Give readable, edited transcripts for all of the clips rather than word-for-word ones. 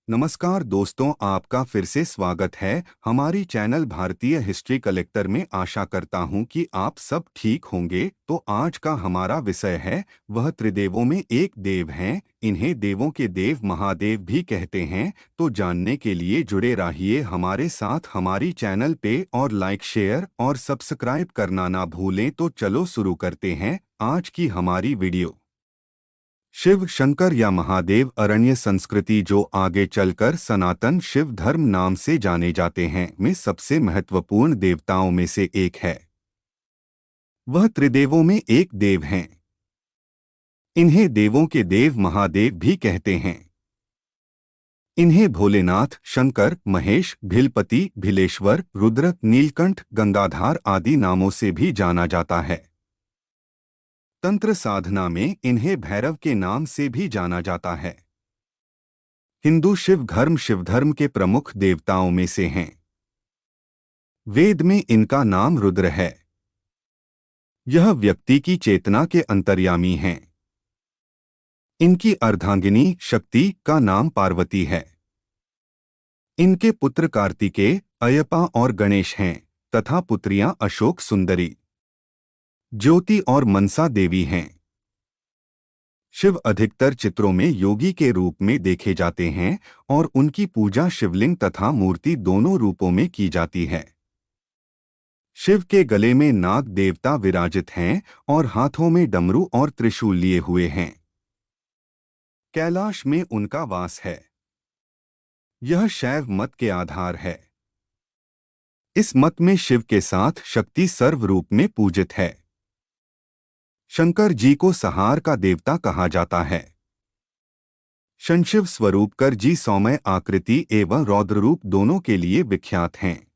नमस्कार दोस्तों, आपका फिर से स्वागत है हमारी चैनल भारतीय हिस्ट्री कलेक्टर में। आशा करता हूं कि आप सब ठीक होंगे। तो आज का हमारा विषय है वह त्रिदेवों में एक देव हैं। इन्हें देवों के देव महादेव भी कहते हैं। तो जानने के लिए जुड़े रहिए हमारे साथ हमारी चैनल पे और लाइक शेयर और सब्सक्राइब करना ना भूलें। तो चलो शुरू करते हैं आज की हमारी वीडियो। शिव शंकर या महादेव अरण्य संस्कृति जो आगे चलकर सनातन शिव धर्म नाम से जाने जाते हैं में सबसे महत्वपूर्ण देवताओं में से एक है। वह त्रिदेवों में एक देव हैं। इन्हें देवों के देव महादेव भी कहते हैं। इन्हें भोलेनाथ, शंकर, महेश, भिलपति, भिलेश्वर, रुद्र, नीलकंठ, गंगाधार आदि नामों से भी जाना जाता है। तंत्र साधना में इन्हें भैरव के नाम से भी जाना जाता है। हिंदू शिवधर्म के प्रमुख देवताओं में से हैं। वेद में इनका नाम रुद्र है। यह व्यक्ति की चेतना के अंतर्यामी हैं। इनकी अर्धांगिनी शक्ति का नाम पार्वती है। इनके पुत्र कार्तिकेय, अयप्पा और गणेश हैं तथा पुत्रियां अशोक सुंदरी, ज्योति और मनसा देवी हैं। शिव अधिकतर चित्रों में योगी के रूप में देखे जाते हैं और उनकी पूजा शिवलिंग तथा मूर्ति दोनों रूपों में की जाती है। शिव के गले में नाग देवता विराजित हैं और हाथों में डमरू और त्रिशूल लिए हुए हैं। कैलाश में उनका वास है। यह शैव मत के आधार है। इस मत में शिव के साथ शक्ति सर्व रूप में पूजित है। शंकर जी को संहार का देवता कहा जाता है। शंशिव स्वरूपकर जी सौम्य आकृति एवं रौद्र रूप दोनों के लिए विख्यात हैं।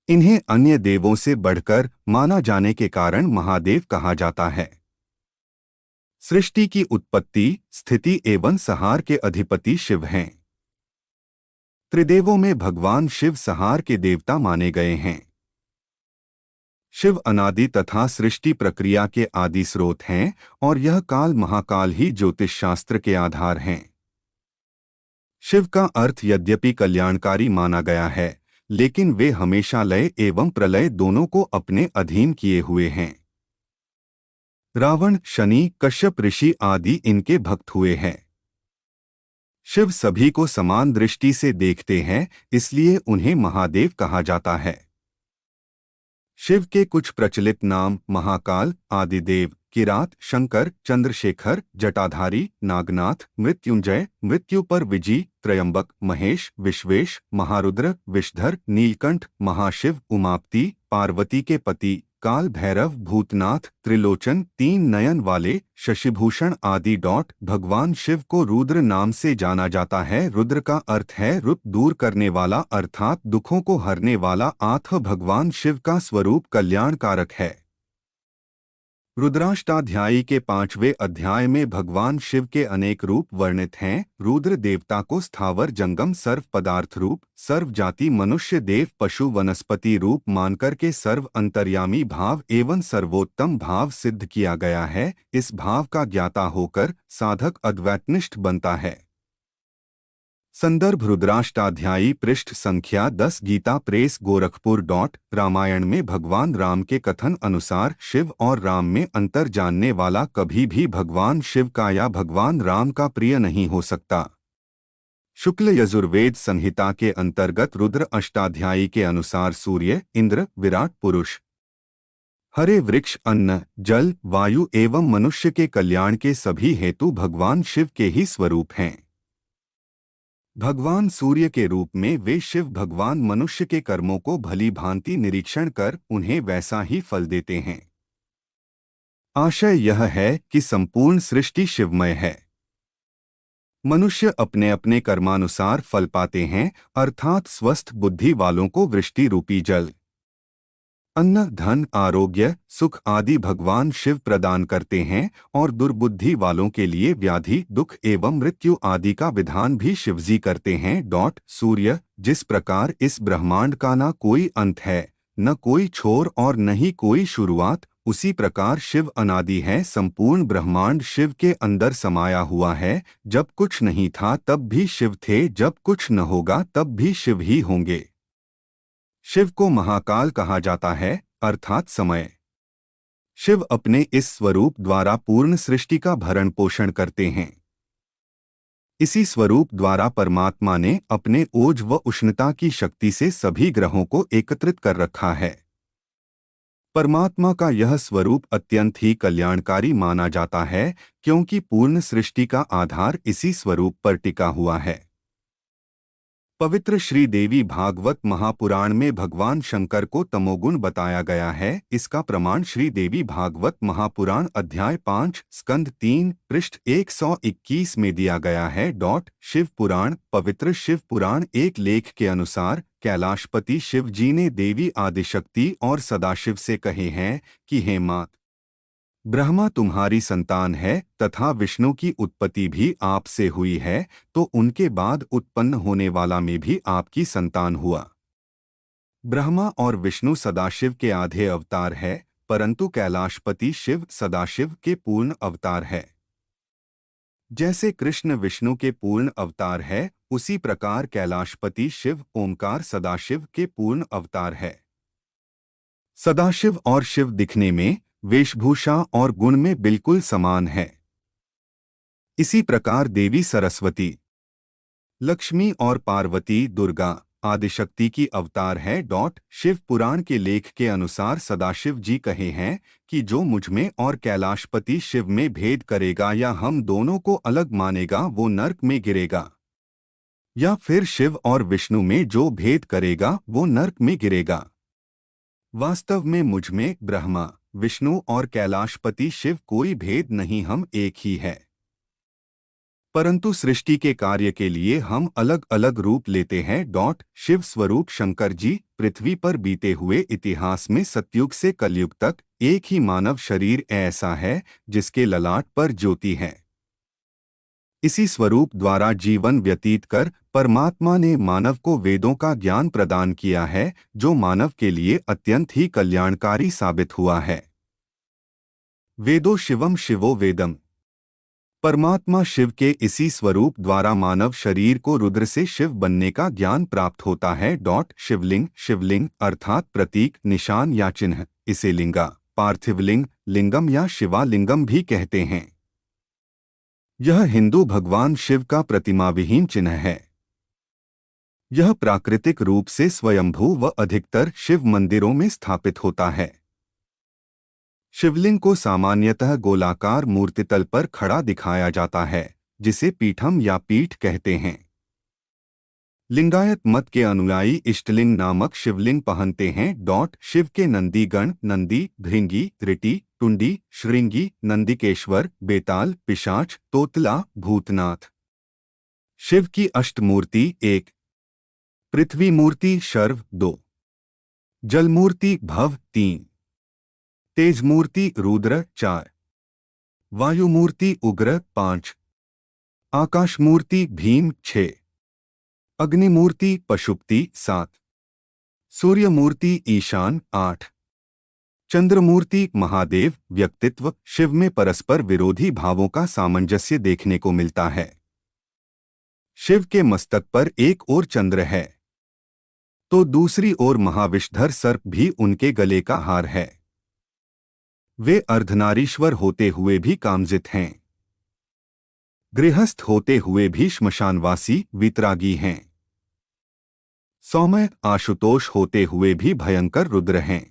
इन्हें अन्य देवों से बढ़कर माना जाने के कारण महादेव कहा जाता है। सृष्टि की उत्पत्ति, स्थिति एवं संहार के अधिपति शिव हैं। त्रिदेवों में भगवान शिव संहार के देवता माने गए हैं। शिव अनादि तथा सृष्टि प्रक्रिया के आदि स्रोत हैं और यह काल महाकाल ही ज्योतिष शास्त्र के आधार हैं। शिव का अर्थ यद्यपि कल्याणकारी माना गया है, लेकिन वे हमेशा लय एवं प्रलय दोनों को अपने अधीन किए हुए हैं। रावण, शनि, कश्यप ऋषि आदि इनके भक्त हुए हैं। शिव सभी को समान दृष्टि से देखते हैं, इसलिए उन्हें महादेव कहा जाता है। शिव के कुछ प्रचलित नाम महाकाल, आदिदेव, किरात, शंकर, चंद्रशेखर, जटाधारी, नागनाथ, मृत्युंजय, मृत्यु पर विजय, त्रयंबक, महेश, विश्वेश, महारुद्र, विषधर, नीलकंठ, महाशिव, उमापति, पार्वती के पति, काल भैरव, भूतनाथ, त्रिलोचन, तीन नयन वाले, शशिभूषण आदि। भगवान शिव को रुद्र नाम से जाना जाता है। रुद्र का अर्थ है रुप, दूर करने वाला अर्थात दुखों को हरने वाला। भगवान शिव का स्वरूप कल्याणकारक है। रुद्राष्टाध्यायी के 5वें अध्याय में भगवान शिव के अनेक रूप वर्णित हैं। रुद्र देवता को स्थावर जंगम सर्व पदार्थ रूप, सर्व जाति मनुष्य देव पशु वनस्पति रूप मानकर के सर्व अंतर्यामी भाव एवं सर्वोत्तम भाव सिद्ध किया गया है। इस भाव का ज्ञाता होकर साधक अद्वैतनिष्ठ बनता है। संदर्भ रुद्राष्टाध्यायी पृष्ठ संख्या 10 गीता प्रेस गोरखपुर। रामायण में भगवान राम के कथन अनुसार शिव और राम में अंतर जानने वाला कभी भी भगवान शिव का या भगवान राम का प्रिय नहीं हो सकता। शुक्ल यजुर्वेद संहिता के अंतर्गत रुद्र अष्टाध्यायी के अनुसार सूर्य, इंद्र, विराट पुरुष, हरे वृक्ष, अन्न, जल, वायु एवं मनुष्य के कल्याण के सभी हेतु भगवान शिव के ही स्वरूप हैं। भगवान सूर्य के रूप में वे शिव भगवान मनुष्य के कर्मों को भली भांति निरीक्षण कर उन्हें वैसा ही फल देते हैं। आशय यह है कि संपूर्ण सृष्टि शिवमय है। मनुष्य अपने अपने कर्मानुसार फल पाते हैं, अर्थात स्वस्थ बुद्धि वालों को वृष्टि रूपी जल, अन्न, धन, आरोग्य, सुख आदि भगवान शिव प्रदान करते हैं और दुर्बुद्धि वालों के लिए व्याधि, दुख एवं मृत्यु आदि का विधान भी शिवजी करते हैं। सूर्य, जिस प्रकार इस ब्रह्मांड का न कोई अंत है, न कोई छोर और न ही कोई शुरुआत, उसी प्रकार शिव अनादि है। संपूर्ण ब्रह्मांड शिव के अंदर समाया हुआ है। जब कुछ नहीं था तब भी शिव थे, जब कुछ न होगा तब भी शिव ही होंगे। शिव को महाकाल कहा जाता है, अर्थात समय। शिव अपने इस स्वरूप द्वारा पूर्ण सृष्टि का भरण पोषण करते हैं। इसी स्वरूप द्वारा परमात्मा ने अपने ओज व उष्णता की शक्ति से सभी ग्रहों को एकत्रित कर रखा है। परमात्मा का यह स्वरूप अत्यंत ही कल्याणकारी माना जाता है, क्योंकि पूर्ण सृष्टि का आधार इसी स्वरूप पर टिका हुआ है। पवित्र श्री देवी भागवत महापुराण में भगवान शंकर को तमोगुण बताया गया है। इसका प्रमाण श्री देवी भागवत महापुराण अध्याय 5 स्कंद 3 पृष्ठ 121 में दिया गया है। शिव पुराण। पवित्र शिव पुराण एक लेख के अनुसार कैलाशपति शिव जी ने देवी आदिशक्ति और सदाशिव से कहे हैं कि हे मात, ब्रह्मा तुम्हारी संतान है तथा विष्णु की उत्पत्ति भी आपसे हुई है, तो उनके बाद उत्पन्न होने वाला में भी आपकी संतान हुआ। ब्रह्मा और विष्णु सदाशिव के आधे अवतार है, परंतु कैलाशपति शिव सदाशिव के पूर्ण अवतार है। जैसे कृष्ण विष्णु के पूर्ण अवतार है, उसी प्रकार कैलाशपति शिव ओमकार सदाशिव के पूर्ण अवतार है। सदाशिव और शिव दिखने में, वेशभूषा और गुण में बिल्कुल समान है। इसी प्रकार देवी सरस्वती, लक्ष्मी और पार्वती दुर्गा आदिशक्ति की अवतार है। शिव पुराण के लेख के अनुसार सदाशिव जी कहे हैं कि जो मुझ में और कैलाशपति शिव में भेद करेगा या हम दोनों को अलग मानेगा वो नर्क में गिरेगा, या फिर शिव और विष्णु में जो भेद करेगा वो नर्क में गिरेगा। वास्तव में मुझ में ब्रह्मा विष्णु और कैलाशपति शिव कोई भेद नहीं, हम एक ही है। परंतु सृष्टि के कार्य के लिए हम अलग अलग रूप लेते हैं। शिव स्वरूप शंकर जी पृथ्वी पर बीते हुए इतिहास में सतयुग से कलयुग तक एक ही मानव शरीर ऐसा है जिसके ललाट पर ज्योति है। इसी स्वरूप द्वारा जीवन व्यतीत कर परमात्मा ने मानव को वेदों का ज्ञान प्रदान किया है, जो मानव के लिए अत्यंत ही कल्याणकारी साबित हुआ है। वेदो शिवम शिवो वेदम। परमात्मा शिव के इसी स्वरूप द्वारा मानव शरीर को रुद्र से शिव बनने का ज्ञान प्राप्त होता है। शिवलिंग शिवलिंग अर्थात प्रतीक, निशान या चिन्ह, इसे लिंगा, पार्थिवलिंग, लिंगम या शिवालिंगम भी कहते हैं। यह हिंदू भगवान शिव का प्रतिमा विहीन चिन्ह है। यह प्राकृतिक रूप से स्वयंभू व अधिकतर शिव मंदिरों में स्थापित होता है। शिवलिंग को सामान्यतः गोलाकार मूर्तितल पर खड़ा दिखाया जाता है, जिसे पीठम या पीठ कहते हैं। लिंगायत मत के अनुयायी इष्टलिंग नामक शिवलिंग पहनते हैं। शिव के नंदीगण नंदी, भृंगी, त्रिटी, टुंडी, श्रृंगी, नंदिकेश्वर, बेताल, पिशाच, तोतला, भूतनाथ। शिव की अष्टमूर्ति 1, पृथ्वी मूर्ति शर्व 2, जलमूर्ति भव 3, तेजमूर्ति रुद्र 4, वायुमूर्ति उग्र 5, आकाशमूर्ति भीम 6, अग्निमूर्ति पशुपति 7, सूर्यमूर्ति ईशान 8, चंद्रमूर्ति महादेव। व्यक्तित्व शिव में परस्पर विरोधी भावों का सामंजस्य देखने को मिलता है। शिव के मस्तक पर एक ओर चंद्र है, तो दूसरी ओर महाविषधर सर्प भी उनके गले का हार है। वे अर्धनारीश्वर होते हुए भी कामजित हैं, गृहस्थ होते हुए भी श्मशानवासी वितरागी हैं, सौम्य आशुतोष होते हुए भी भयंकर रुद्र हैं।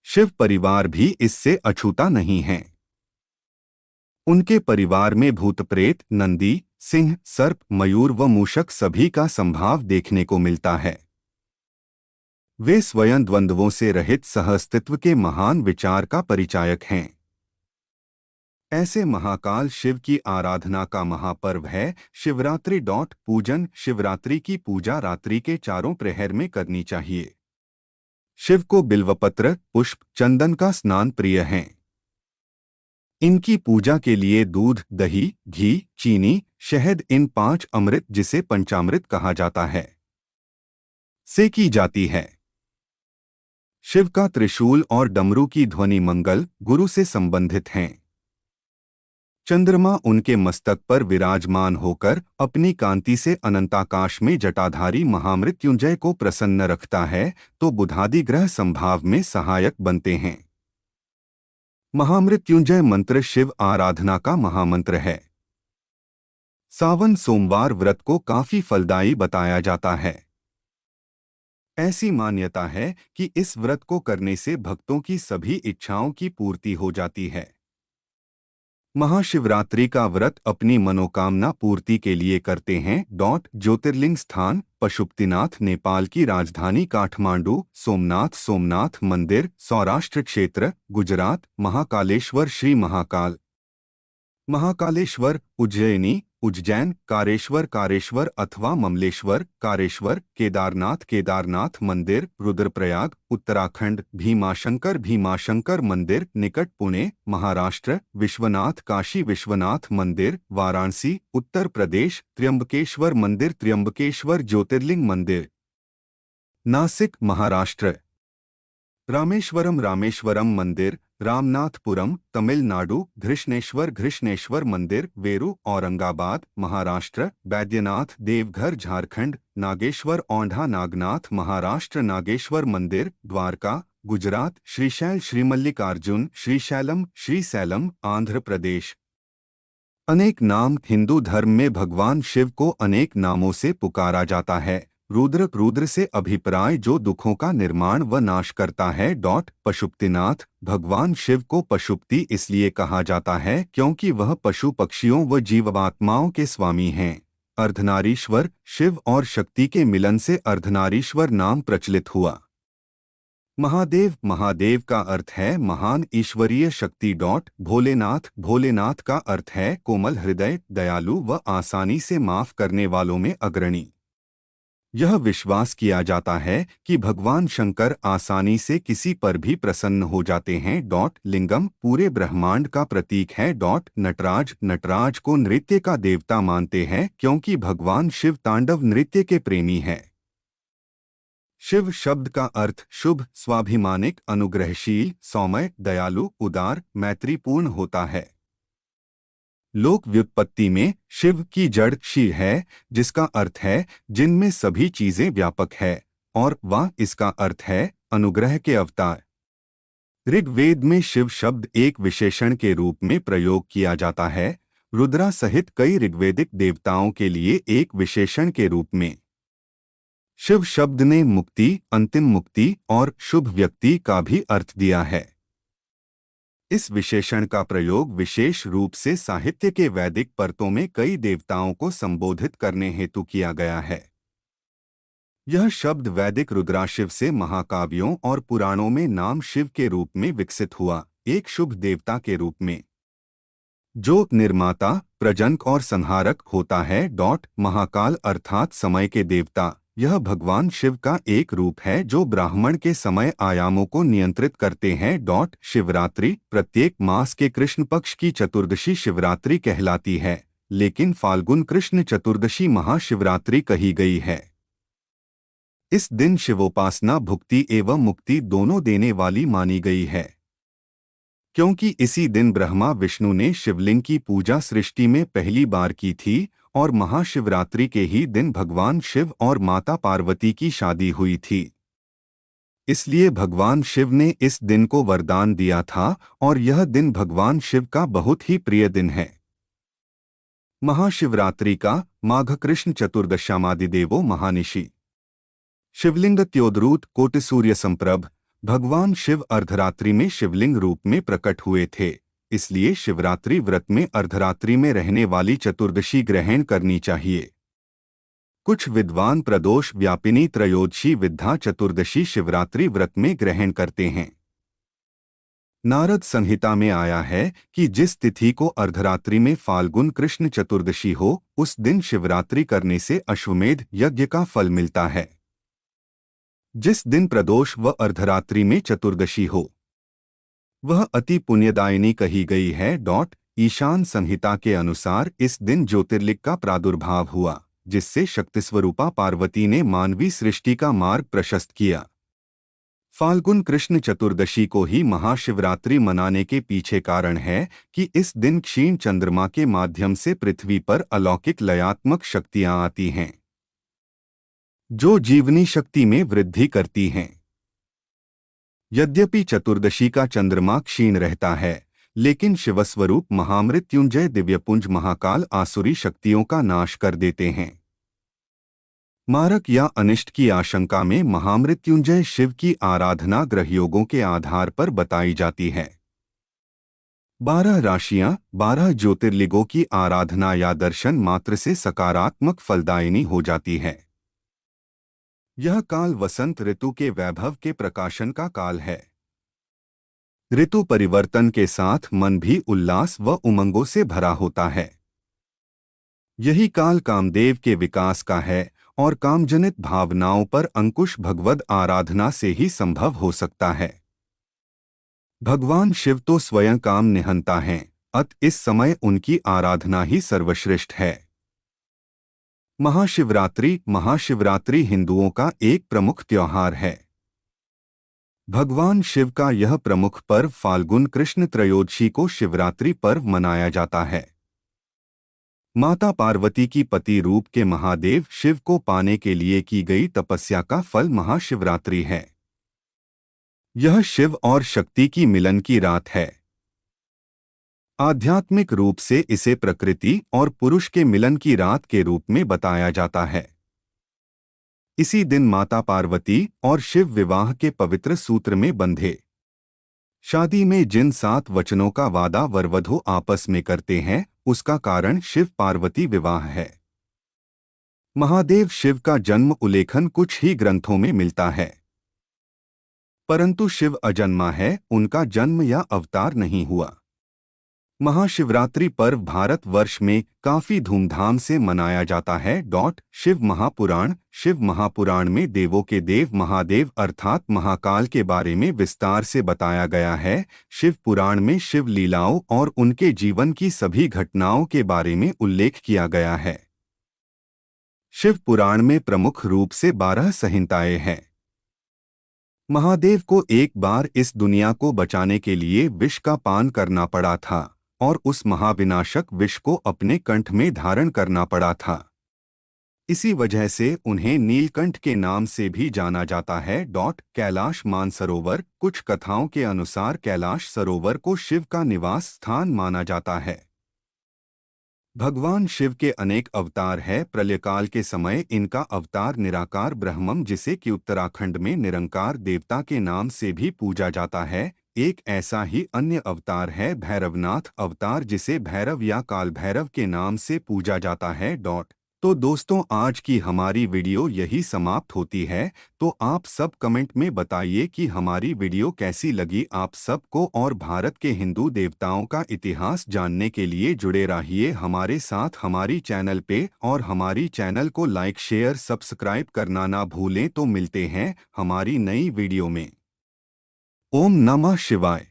शिव परिवार भी इससे अछूता नहीं है। उनके परिवार में भूत प्रेत, नंदी, सिंह, सर्प, मयूर व मूषक सभी का संभाव देखने को मिलता है। वे स्वयं द्वंद्वों से रहित सहअस्तित्व के महान विचार का परिचायक हैं। ऐसे महाकाल शिव की आराधना का महापर्व है शिवरात्रि। पूजन शिवरात्रि की पूजा रात्रि के चारों प्रहर में करनी चाहिए। शिव को बिल्वपत्र, पुष्प, चंदन का स्नान प्रिय हैं। इनकी पूजा के लिए दूध, दही, घी, चीनी, शहद, इन 5 अमृत जिसे पंचामृत कहा जाता है, से की जाती है। शिव का त्रिशूल और डमरू की ध्वनि मंगल गुरु से संबंधित हैं। चंद्रमा उनके मस्तक पर विराजमान होकर अपनी कांति से अनंताकाश में जटाधारी महामृत्युंजय को प्रसन्न रखता है, तो बुधादि ग्रह संभाव में सहायक बनते हैं। महामृत्युंजय मंत्र शिव आराधना का महामंत्र है। सावन सोमवार व्रत को काफी फलदायी बताया जाता है। ऐसी मान्यता है कि इस व्रत को करने से भक्तों की सभी इच्छाओं की पूर्ति हो जाती है। महाशिवरात्रि का व्रत अपनी मनोकामना पूर्ति के लिए करते हैं। ज्योतिर्लिंग स्थान पशुपतिनाथ नेपाल की राजधानी काठमांडू, सोमनाथ मंदिर सौराष्ट्र क्षेत्र गुजरात, महाकालेश्वर श्री महाकालेश्वर उज्जैन, कारेश्वर अथवा ममलेश्वर कारेश्वर, केदारनाथ मंदिर रुद्रप्रयाग उत्तराखंड, भीमाशंकर मंदिर निकट पुणे महाराष्ट्र, विश्वनाथ काशी विश्वनाथ मंदिर वाराणसी उत्तर प्रदेश, त्र्यंबकेश्वर मंदिर त्र्यंबकेश्वर ज्योतिर्लिंग मंदिर नासिक महाराष्ट्र, रामेश्वरम मंदिर रामनाथपुरम तमिलनाडु, घृष्णेश्वर मंदिर वेरू औरंगाबाद महाराष्ट्र, बैद्यनाथ देवघर झारखंड, नागेश्वर औंढा नागनाथ महाराष्ट्र, नागेश्वर मंदिर द्वारका गुजरात, श्रीमल्लिकार्जुन श्रीशैलम आंध्र प्रदेश। अनेक नाम हिंदू धर्म में भगवान शिव को अनेक नामों से पुकारा जाता है। रुद्र से अभिप्राय जो दुखों का निर्माण व नाश करता है। पशुपतिनाथ भगवान शिव को पशुपति इसलिए कहा जाता है क्योंकि वह पशु पक्षियों व जीवात्माओं के स्वामी हैं। अर्धनारीश्वर शिव और शक्ति के मिलन से अर्धनारीश्वर नाम प्रचलित हुआ। महादेव का अर्थ है महान ईश्वरीय शक्ति। भोलेनाथ का अर्थ है कोमल हृदय, दयालु व आसानी से माफ करने वालों में अग्रणी। यह विश्वास किया जाता है कि भगवान शंकर आसानी से किसी पर भी प्रसन्न हो जाते हैं। लिंगम पूरे ब्रह्मांड का प्रतीक है। नटराज को नृत्य का देवता मानते हैं क्योंकि भगवान शिव तांडव नृत्य के प्रेमी हैं। शिव शब्द का अर्थ शुभ, स्वाभिमानिक, अनुग्रहशील, सौम्य, दयालु, उदार, मैत्रीपूर्ण होता है। लोक व्युत्पत्ति में शिव की जड़ शिव है, जिसका अर्थ है जिनमें सभी चीजें व्यापक है, और वह इसका अर्थ है अनुग्रह के अवतार। ऋग्वेद में शिव शब्द एक विशेषण के रूप में प्रयोग किया जाता है, रुद्रा सहित कई ऋग्वेदिक देवताओं के लिए एक विशेषण के रूप में। शिव शब्द ने मुक्ति, अंतिम मुक्ति और शुभ व्यक्ति का भी अर्थ दिया है। इस विशेषण का प्रयोग विशेष रूप से साहित्य के वैदिक परतों में कई देवताओं को संबोधित करने हेतु किया गया है। यह शब्द वैदिक रुद्राशिव से महाकाव्यों और पुराणों में नाम शिव के रूप में विकसित हुआ, एक शुभ देवता के रूप में जो निर्माता, प्रजनक और संहारक होता है। महाकाल अर्थात समय के देवता, यह भगवान शिव का एक रूप है जो ब्राह्मण के समय आयामों को नियंत्रित करते हैं। शिवरात्रि प्रत्येक मास के कृष्ण पक्ष की चतुर्दशी शिवरात्रि कहलाती है, लेकिन फाल्गुन कृष्ण चतुर्दशी महाशिवरात्रि कही गई है। इस दिन शिवोपासना भुक्ति एवं मुक्ति दोनों देने वाली मानी गई है, क्योंकि इसी दिन ब्रह्मा विष्णु ने शिवलिंग की पूजा सृष्टि में पहली बार की थी और महाशिवरात्रि के ही दिन भगवान शिव और माता पार्वती की शादी हुई थी। इसलिए भगवान शिव ने इस दिन को वरदान दिया था और यह दिन भगवान शिव का बहुत ही प्रिय दिन है। महाशिवरात्रि का माघ कृष्ण चतुर्दशामादिदेवो महानिशि शिवलिंग त्योदरूत कोटिसूर्य संप्रभ। भगवान शिव अर्धरात्रि में शिवलिंग रूप में प्रकट हुए थे, इसलिए शिवरात्रि व्रत में अर्धरात्रि में रहने वाली चतुर्दशी ग्रहण करनी चाहिए। कुछ विद्वान प्रदोष व्यापिनी त्रयोदशी विद्या चतुर्दशी शिवरात्रि व्रत में ग्रहण करते हैं। नारद संहिता में आया है कि जिस तिथि को अर्धरात्रि में फाल्गुन कृष्ण चतुर्दशी हो, उस दिन शिवरात्रि करने से अश्वमेध यज्ञ का फल मिलता है। जिस दिन प्रदोष व अर्धरात्रि में चतुर्दशी हो, वह अति पुण्यदायिनी कही गई है। ईशान संहिता के अनुसार इस दिन ज्योतिर्लिंग का प्रादुर्भाव हुआ, जिससे शक्तिस्वरूपा पार्वती ने मानवी सृष्टि का मार्ग प्रशस्त किया। फाल्गुन कृष्ण चतुर्दशी को ही महाशिवरात्रि मनाने के पीछे कारण है कि इस दिन क्षीण चंद्रमा के माध्यम से पृथ्वी पर अलौकिक लयात्मक शक्तियां आती हैं, जो जीवनी शक्ति में वृद्धि करती हैं। यद्यपि चतुर्दशी का चंद्रमा क्षीण रहता है, लेकिन शिवस्वरूप महामृत्युंजय दिव्यपुंज महाकाल आसुरी शक्तियों का नाश कर देते हैं। मारक या अनिष्ट की आशंका में महामृत्युंजय शिव की आराधना ग्रहयोगों के आधार पर बताई जाती है। 12 राशियां, 12 ज्योतिर्लिंगों की आराधना या दर्शन मात्र से सकारात्मक फलदायिनी हो जाती है। यह काल वसंत ऋतु के वैभव के प्रकाशन का काल है। ऋतु परिवर्तन के साथ मन भी उल्लास व उमंगों से भरा होता है। यही काल कामदेव के विकास का है और कामजनित भावनाओं पर अंकुश भगवद आराधना से ही संभव हो सकता है। भगवान शिव तो स्वयं काम निहंता हैं, इस समय उनकी आराधना ही सर्वश्रेष्ठ है। महाशिवरात्रि हिंदुओं का एक प्रमुख त्योहार है। भगवान शिव का यह प्रमुख पर्व फाल्गुन कृष्ण त्रयोदशी को शिवरात्रि पर्व मनाया जाता है। माता पार्वती की पति रूप के महादेव शिव को पाने के लिए की गई तपस्या का फल महाशिवरात्रि है। यह शिव और शक्ति की मिलन की रात है। आध्यात्मिक रूप से इसे प्रकृति और पुरुष के मिलन की रात के रूप में बताया जाता है। इसी दिन माता पार्वती और शिव विवाह के पवित्र सूत्र में बंधे। शादी में जिन 7 वचनों का वादा वरवधू आपस में करते हैं, उसका कारण शिव पार्वती विवाह है। महादेव शिव का जन्म उल्लेखन कुछ ही ग्रंथों में मिलता है, परंतु शिव अजन्मा है, उनका जन्म या अवतार नहीं हुआ। महाशिवरात्रि पर्व भारतवर्ष में काफी धूमधाम से मनाया जाता है। शिव महापुराण में देवों के देव महादेव अर्थात महाकाल के बारे में विस्तार से बताया गया है। शिव पुराण में शिव लीलाओं और उनके जीवन की सभी घटनाओं के बारे में उल्लेख किया गया है। शिव पुराण में प्रमुख रूप से 12 संहिताएं हैं। महादेव को एक बार इस दुनिया को बचाने के लिए विष का पान करना पड़ा था और उस महाविनाशक विष को अपने कंठ में धारण करना पड़ा था। इसी वजह से उन्हें नीलकंठ के नाम से भी जाना जाता है। कैलाश मानसरोवर। कुछ कथाओं के अनुसार कैलाश सरोवर को शिव का निवास स्थान माना जाता है। भगवान शिव के अनेक अवतार है। प्रलयकाल के समय इनका अवतार निराकार ब्रह्मम, जिसे कि उत्तराखंड में निरंकार देवता के नाम से भी पूजा जाता है। एक ऐसा ही अन्य अवतार है भैरवनाथ अवतार, जिसे भैरव या काल भैरव के नाम से पूजा जाता है। तो दोस्तों, आज की हमारी वीडियो यही समाप्त होती है। तो आप सब कमेंट में बताइए कि हमारी वीडियो कैसी लगी आप सबको, और भारत के हिंदू देवताओं का इतिहास जानने के लिए जुड़े रहिए हमारे साथ हमारी चैनल पे, और हमारी चैनल को लाइक शेयर सब्सक्राइब करना ना भूलें। तो मिलते हैं हमारी नई वीडियो में। ओम नमः शिवाय।